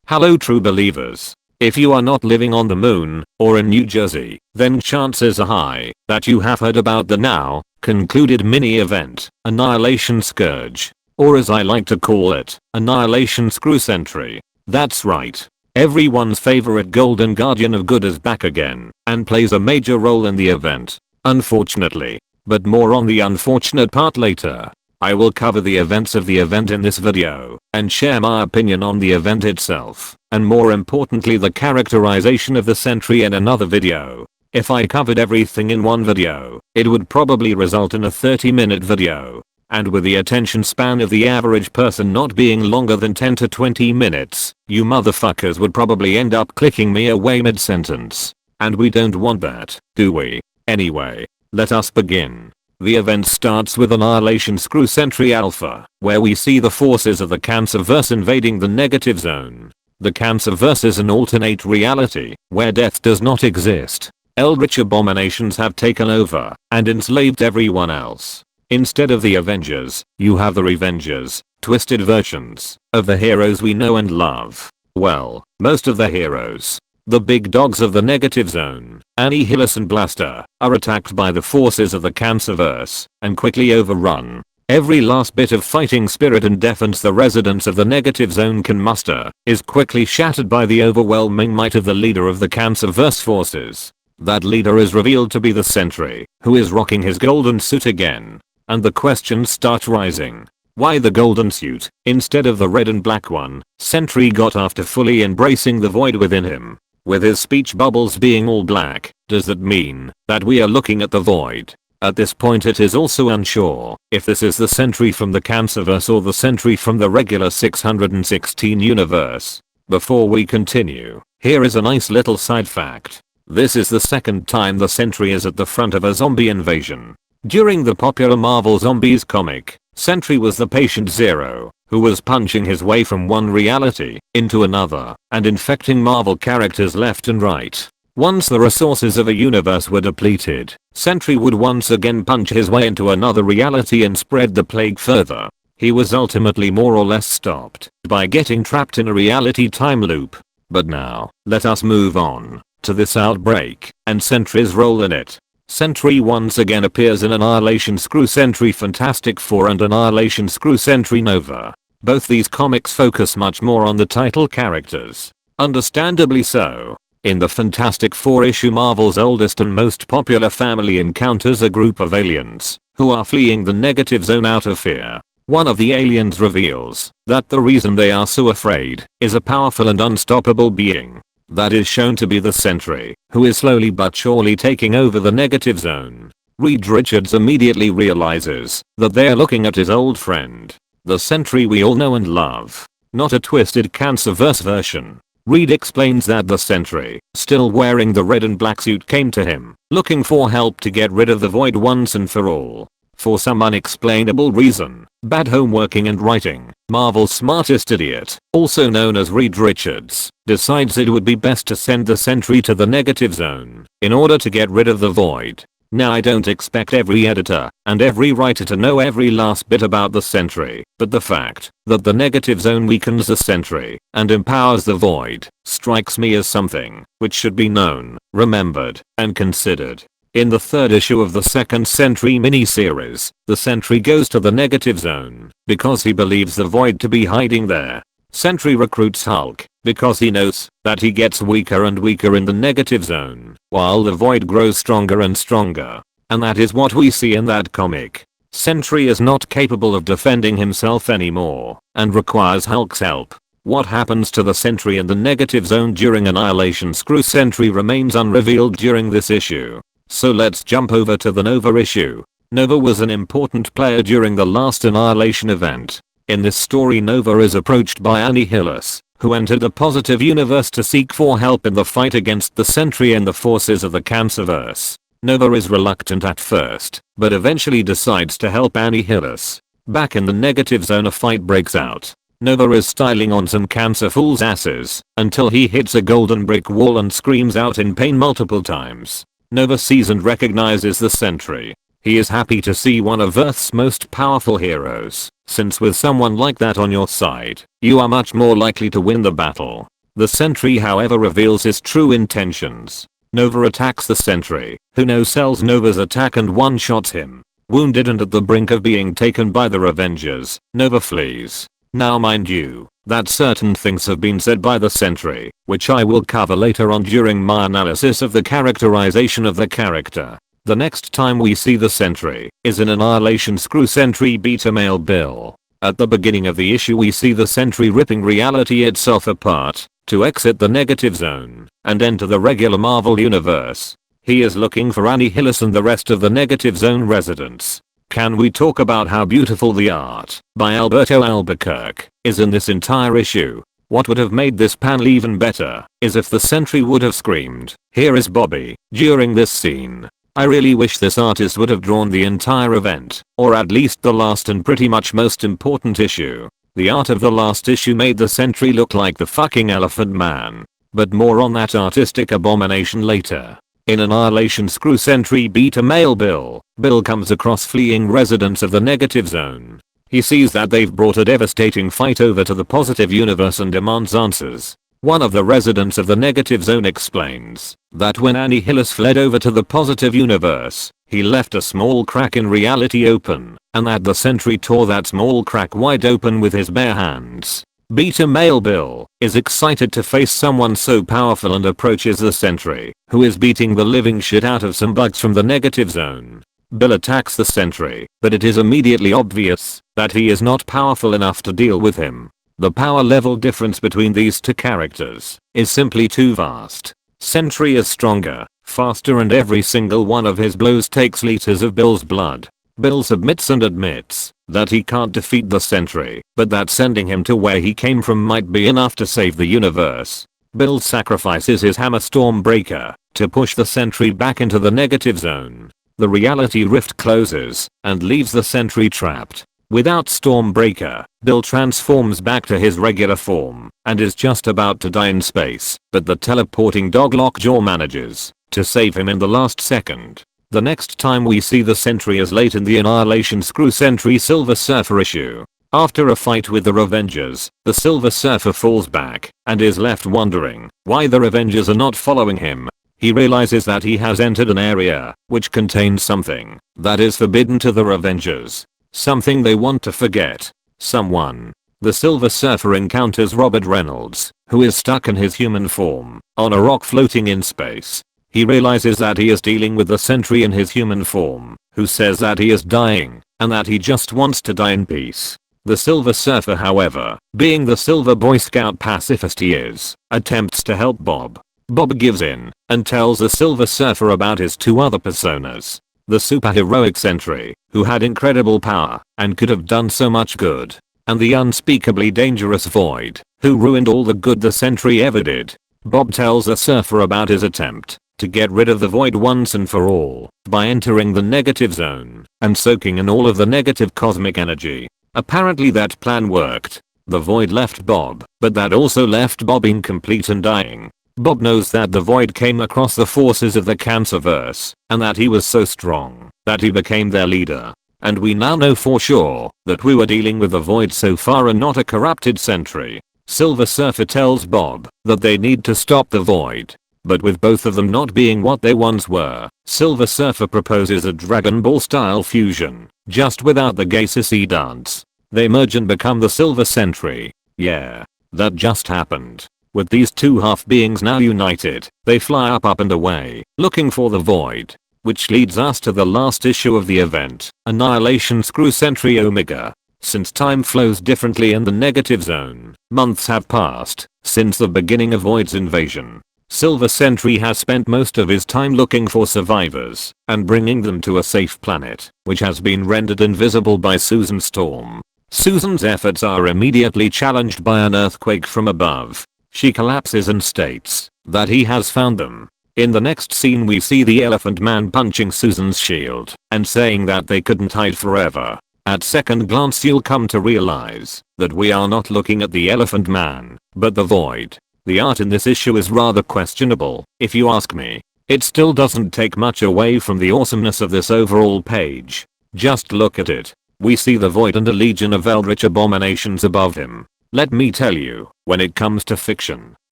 Hello true believers. If you are not living on the moon or in New Jersey, then chances are high that you have heard about the now concluded mini event, Annihilation Scourge, or as I like to call it, Annihilation Screw Sentry. That's right. Everyone's favorite golden guardian of good is back again and plays a major role in the event, unfortunately. But more on the unfortunate part later. I will cover the events of the event in this video and share my opinion on the event itself, and more importantly the characterization of the sentry in another video. If I covered everything in one video, it would probably result in a 30-minute video. And with the attention span of the average person not being longer than 10 to 20 minutes, you motherfuckers would probably end up clicking me away mid-sentence. And we don't want that, do we? Anyway, let us begin. The event starts with Annihilation Screw Sentry Alpha, where we see the forces of the Cancerverse invading the negative zone. The Cancerverse is an alternate reality, where death does not exist. Eldritch abominations have taken over and enslaved everyone else. Instead of the Avengers, you have the Revengers, twisted versions of the heroes we know and love. Well, most of the heroes. The big dogs of the negative zone, Annihilus and Blaster, are attacked by the forces of the Cancerverse and quickly overrun. Every last bit of fighting spirit and defense the residents of the negative zone can muster is quickly shattered by the overwhelming might of the leader of the Cancerverse forces. That leader is revealed to be the Sentry, who is rocking his golden suit again. And the questions start rising. Why the golden suit instead of the red and black one? Sentry got after fully embracing the void within him. With his speech bubbles being all black, does that mean that we are looking at the void? At this point it is also unsure if this is the Sentry from the Cancerverse or the Sentry from the regular 616 universe. Before we continue, here is a nice little side fact. This is the second time the Sentry is at the front of a zombie invasion. During the popular Marvel Zombies comic, Sentry was the patient zero, who was punching his way from one reality into another and infecting Marvel characters left and right. Once the resources of a universe were depleted, Sentry would once again punch his way into another reality and spread the plague further. He was ultimately more or less stopped by getting trapped in a reality time loop. But now, let us move on to this outbreak and Sentry's role in it. Sentry once again appears in Annihilation Screw Sentry Fantastic Four and Annihilation Screw Sentry Nova. Both these comics focus much more on the title characters. Understandably so. In the Fantastic Four issue, Marvel's oldest and most popular family encounters a group of aliens who are fleeing the negative zone out of fear. One of the aliens reveals that the reason they are so afraid is a powerful and unstoppable being. That is shown to be the Sentry, who is slowly but surely taking over the negative zone. Reed Richards immediately realizes that they are looking at his old friend, the Sentry we all know and love, not a twisted Cancerverse version. Reed explains that the Sentry, still wearing the red and black suit, came to him, looking for help to get rid of the void once and for all. For some unexplainable reason, bad homeworking and writing, Marvel's smartest idiot, also known as Reed Richards, decides it would be best to send the Sentry to the negative zone in order to get rid of the void. Now I don't expect every editor and every writer to know every last bit about the Sentry, but the fact that the negative zone weakens the Sentry and empowers the void strikes me as something which should be known, remembered, and considered. In the third issue of the second Sentry miniseries, the Sentry goes to the negative zone because he believes the void to be hiding there. Sentry recruits Hulk because he knows that he gets weaker and weaker in the negative zone while the void grows stronger and stronger. And that is what we see in that comic. Sentry is not capable of defending himself anymore and requires Hulk's help. What happens to the Sentry in the negative zone during Annihilation Screw Sentry remains unrevealed during this issue. So let's jump over to the Nova issue. Nova was an important player during the last Annihilation event. In this story, Nova is approached by Annihilus, who entered the positive universe to seek for help in the fight against the Sentry and the forces of the Cancerverse. Nova is reluctant at first, but eventually decides to help Annihilus. Back in the negative zone, a fight breaks out. Nova is styling on some cancer fools' asses until he hits a golden brick wall and screams out in pain multiple times. Nova sees and recognizes the Sentry. He is happy to see one of Earth's most powerful heroes, since with someone like that on your side, you are much more likely to win the battle. The sentry however reveals his true intentions. Nova attacks the sentry, who no-sells Nova's attack and one-shots him. Wounded and at the brink of being taken by the Revengers, Nova flees. Now mind you, that certain things have been said by the sentry, which I will cover later on during my analysis of the characterization of the character. The next time we see the sentry is in Annihilation Screw Sentry Beta Male Bill. At the beginning of the issue we see the sentry ripping reality itself apart to exit the negative zone and enter the regular Marvel universe. He is looking for Annihilus and the rest of the negative zone residents. Can we talk about how beautiful the art by Alberto Albuquerque is in this entire issue? What would have made this panel even better is if the sentry would have screamed, "Here is Bobby," during this scene. I really wish this artist would have drawn the entire event, or at least the last and pretty much most important issue. The art of the last issue made the sentry look like the fucking Elephant Man. But more on that artistic abomination later. In Annihilation Screw Sentry Beta Male Bill, Bill comes across fleeing residents of the negative zone. He sees that they've brought a devastating fight over to the positive universe and demands answers. One of the residents of the negative zone explains that when Annihilus fled over to the positive universe, he left a small crack in reality open, and that the sentry tore that small crack wide open with his bare hands. Beta Male Bill is excited to face someone so powerful and approaches the sentry, who is beating the living shit out of some bugs from the negative zone. Bill attacks the sentry, but it is immediately obvious that he is not powerful enough to deal with him. The power level difference between these two characters is simply too vast. Sentry is stronger, faster, and every single one of his blows takes liters of Bill's blood. Bill submits and admits that he can't defeat the sentry, but that sending him to where he came from might be enough to save the universe. Bill sacrifices his hammer Stormbreaker to push the sentry back into the negative zone. The reality rift closes and leaves the sentry trapped. Without Stormbreaker, Bill transforms back to his regular form and is just about to die in space, but the teleporting dog Lockjaw manages to save him in the last second. The next time we see the sentry is late in the Annihilation Screw Sentry Silver Surfer issue. After a fight with the Revengers, the Silver Surfer falls back and is left wondering why the Revengers are not following him. He realizes that he has entered an area which contains something that is forbidden to the Revengers. Something they want to forget. Someone. The Silver Surfer encounters Robert Reynolds, who is stuck in his human form on a rock floating in space. He realizes that he is dealing with the sentry in his human form, who says that he is dying and that he just wants to die in peace. The Silver Surfer, however, being the Silver Boy Scout pacifist he is, attempts to help Bob. Bob gives in and tells the Silver Surfer about his two other personas. The superheroic sentry, who had incredible power and could have done so much good, and the unspeakably dangerous Void, who ruined all the good the sentry ever did. Bob tells the Surfer about his attempt to get rid of the Void once and for all by entering the negative zone and soaking in all of the negative cosmic energy. Apparently that plan worked. The Void left Bob, but that also left Bob incomplete and dying. Bob knows that the Void came across the forces of the Cancerverse, and that he was so strong that he became their leader. And we now know for sure that we were dealing with the Void so far and not a corrupted sentry. Silver Surfer tells Bob that they need to stop the Void. But with both of them not being what they once were, Silver Surfer proposes a Dragon Ball style fusion, just without the gay sissy dance. They merge and become the Silver Sentry. Yeah, that just happened. With these two half-beings now united, they fly up and away, looking for the Void. Which leads us to the last issue of the event, Annihilation Screw Sentry Omega. Since time flows differently in the negative zone, months have passed since the beginning of Void's invasion. Silver Sentry has spent most of his time looking for survivors and bringing them to a safe planet, which has been rendered invisible by Susan Storm. Susan's efforts are immediately challenged by an earthquake from above. She collapses and states that he has found them. In the next scene we see the Elephant Man punching Susan's shield and saying that they couldn't hide forever. At second glance you'll come to realize that we are not looking at the Elephant Man, but the Void. The art in this issue is rather questionable, if you ask me. It still doesn't take much away from the awesomeness of this overall page. Just look at it. We see the Void and a legion of eldritch abominations above him. Let me tell you, when it comes to fiction,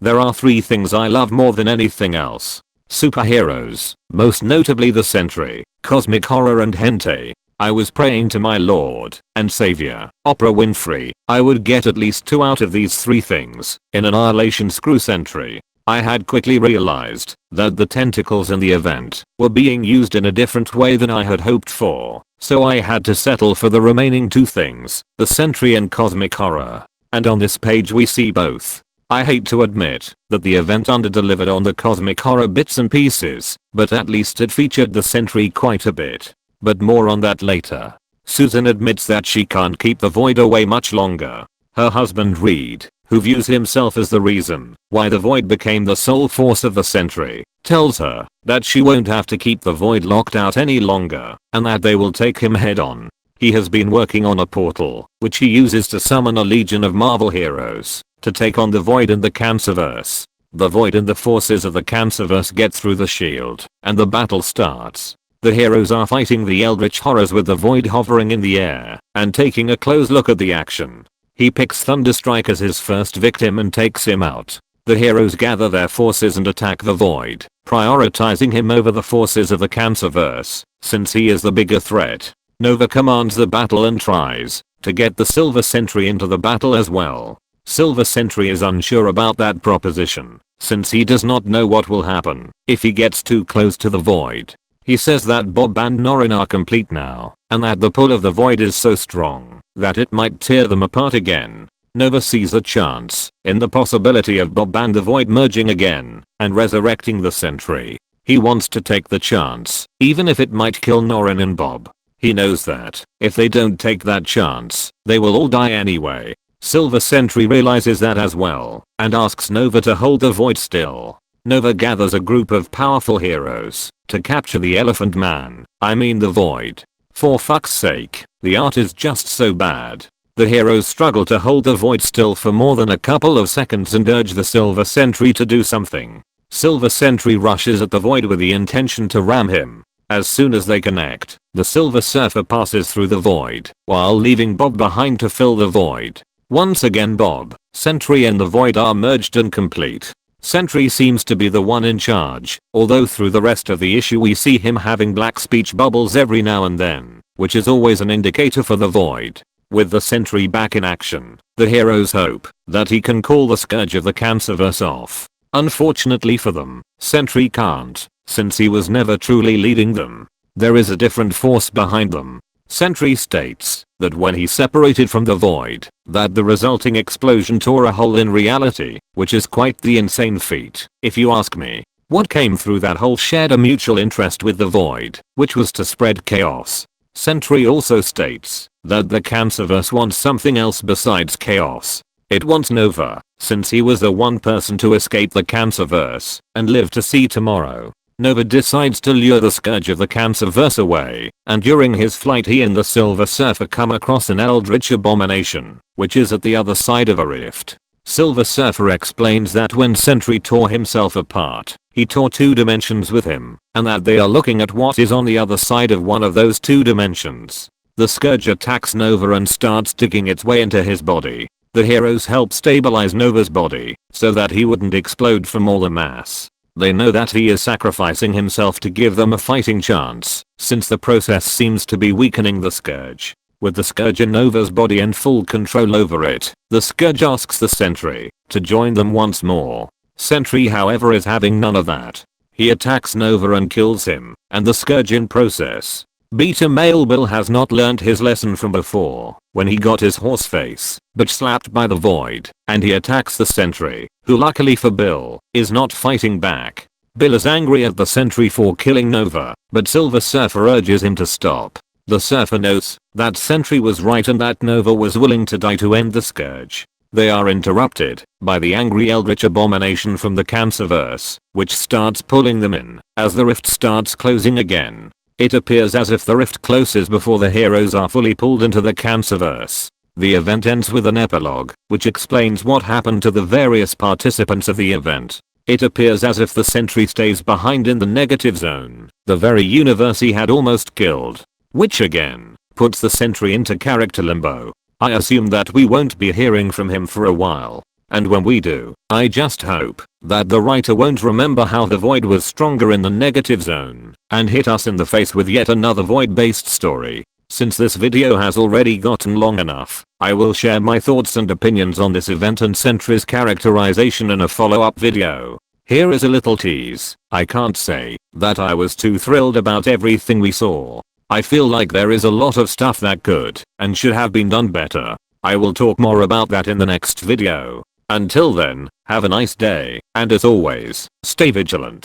there are 3 things I love more than anything else. Superheroes, most notably the Sentry, cosmic horror and hentai. I was praying to my Lord and Savior, Oprah Winfrey, I would get at least 2 out of these 3 things in Annihilation Screw Sentry. I had quickly realized that the tentacles in the event were being used in a different way than I had hoped for, so I had to settle for the remaining 2 things, the Sentry and cosmic horror. And on this page we see both. I hate to admit that the event under-delivered on the cosmic horror bits and pieces, but at least it featured the Sentry quite a bit. But more on that later. Susan admits that she can't keep the void away much longer. Her husband Reed, who views himself as the reason why the void became the sole force of the Sentry, tells her that she won't have to keep the void locked out any longer and that they will take him head on. He has been working on a portal, which he uses to summon a legion of Marvel heroes to take on the void in the Cancerverse. The void and the forces of the Cancerverse get through the shield, and the battle starts. The heroes are fighting the eldritch horrors with the void hovering in the air and taking a close look at the action. He picks Thunderstrike as his first victim and takes him out. The heroes gather their forces and attack the void, prioritizing him over the forces of the Cancerverse, since he is the bigger threat. Nova commands the battle and tries to get the Silver Sentry into the battle as well. Silver Sentry is unsure about that proposition, since he does not know what will happen if he gets too close to the void. He says that Bob and Norrin are complete now, and that the pull of the void is so strong that it might tear them apart again. Nova sees a chance in the possibility of Bob and the void merging again and resurrecting the Sentry. He wants to take the chance, even if it might kill Norrin and Bob. He knows that if they don't take that chance, they will all die anyway. Silver Sentry realizes that as well and asks Nova to hold the void still. Nova gathers a group of powerful heroes to capture the Elephant Man, the void. For fuck's sake, the art is just so bad. The heroes struggle to hold the void still for more than a couple of seconds and urge the Silver Sentry to do something. Silver Sentry rushes at the void with the intention to ram him. As soon as they connect, the Silver Surfer passes through the void while leaving Bob behind to fill the void. Once again Bob, Sentry and the void are merged and complete. Sentry seems to be the one in charge, although through the rest of the issue we see him having black speech bubbles every now and then, which is always an indicator for the void. With the Sentry back in action, the heroes hope that he can call the scourge of the Cancerverse off. Unfortunately for them, Sentry can't, since he was never truly leading them. There is a different force behind them. Sentry states that when he separated from the void, that the resulting explosion tore a hole in reality, which is quite the insane feat, if you ask me. What came through that hole shared a mutual interest with the void, which was to spread chaos. Sentry also states that the Cancerverse wants something else besides chaos. It wants Nova, since he was the one person to escape the Cancerverse and live to see tomorrow. Nova decides to lure the scourge of the Cancerverse away, and during his flight he and the Silver Surfer come across an eldritch abomination, which is at the other side of a rift. Silver Surfer explains that when Sentry tore himself apart, he tore 2 dimensions with him, and that they are looking at what is on the other side of one of those 2 dimensions. The scourge attacks Nova and starts digging its way into his body. The heroes help stabilize Nova's body so that he wouldn't explode from all the mass. They know that he is sacrificing himself to give them a fighting chance, since the process seems to be weakening the scourge. With the scourge in Nova's body and full control over it, the scourge asks the Sentry to join them once more. Sentry however is having none of that. He attacks Nova and kills him, and the scourge in process. Beta male Bill has not learned his lesson from before, when he got his horse face but slapped by the void, and he attacks the Sentry, who luckily for Bill, is not fighting back. Bill is angry at the Sentry for killing Nova, but Silver Surfer urges him to stop. The Surfer notes that Sentry was right and that Nova was willing to die to end the scourge. They are interrupted by the angry eldritch abomination from the Cancerverse, which starts pulling them in as the rift starts closing again. It appears as if the rift closes before the heroes are fully pulled into the Cancerverse. The event ends with an epilogue, which explains what happened to the various participants of the event. It appears as if the Sentry stays behind in the negative zone, the very universe he had almost killed. Which again, puts the Sentry into character limbo. I assume that we won't be hearing from him for a while. And when we do, I just hope that the writer won't remember how the void was stronger in the negative zone and hit us in the face with yet another void-based story. Since this video has already gotten long enough, I will share my thoughts and opinions on this event and Sentry's characterization in a follow-up video. Here is a little tease. I can't say that I was too thrilled about everything we saw. I feel like there is a lot of stuff that could and should have been done better. I will talk more about that in the next video. Until then, have a nice day, and as always, stay vigilant.